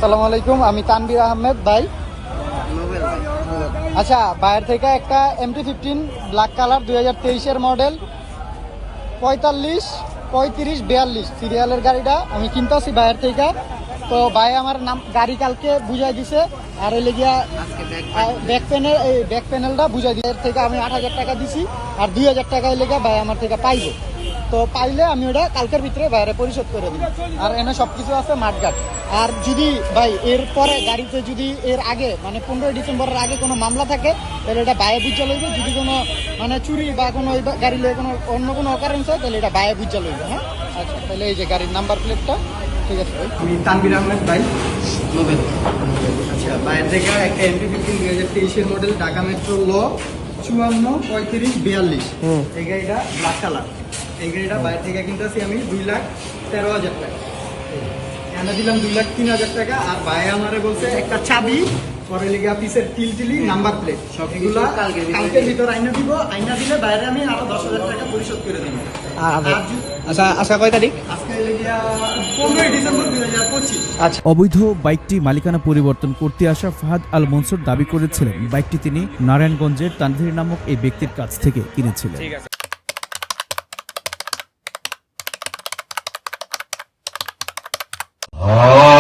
আসসালামু আলাইকুম, আমি তানভীর আহমেদ ভাই। আচ্ছা, বাইরে থেকে একটা MT-15 ব্ল্যাক কালার 2023-এর মডেল 45-35-42 সিরিয়ালের গাড়িটা আমি কিনতেছি বাইরে থেকে। তো ভাই আমার নাম গাড়ি কালকে বুঝাই দিছে, আর এলে গিয়া ব্যাক প্যানেলটা বুঝাই দিয়ে থেকে আমি 8,000 টাকা দিছি, আর 2,000 টাকা লেগে ভাই আমার থেকে পাইবো। তো পাইলে আমি ওটা কালকের ভিতরে বাইরে পরিশোধ করে দিই। আর এনে সব কিছু আছে মাঠঘাট। আর যদি ভাই এর পরে গাড়িতে যদি এর আগে মানে 15 ডিসেম্বরের আগে কোনো মামলা থাকে, তাহলে এটা বায়ে বুঝা লইবে। যদি কোনো মানে চুরি বা কোনো গাড়ি লয়ে কোনো অন্য কোনো অকারেন্স হয়, তাহলে এটা বায়ে বুঝা লইবে। হ্যাঁ, আচ্ছা, তাহলে এই যে গাড়ির নাম্বার প্লেটটা ঠিক আছে ভাই। আমি তানভীর আহমেদ ভাই, নোবেল। আচ্ছা, বাইরে থেকে একটা MT-15 2023-এর মডেল, ঢাকা মেট্রো ল 54-35-42 এই গাড়িটা ব্ল্যাক কালার। এই গাড়িটা বাইরে থেকে কিনতেছি আমি 2,13,000 টাকা। এনে দিলাম 2,03,000 টাকা। আর ভাই আমারে বলছে একটা চাবি, পরে লিগা পিসের টিলি নাম্বার প্লেট সব এগুলো কালকের ভিতর আইনা দিব। আইনা দিলে বাইরে আমি আরো 10,000 টাকা পরিশোধ করে দিব। আচ্ছা, আজকে কয় তারিখ? আজকে লিগা 15 ডিসেম্বর 2025। আচ্ছা। অবৈধ বাইকটি মালিকানা পরিবর্তন করতে আসা ফাহাদ আল মনসুর দাবি করেছিলেন বাইকটি তিনি নারায়ণগঞ্জের তানভীর নামক এই ব্যক্তির কাছ থেকে কিনেছিলেন। Oh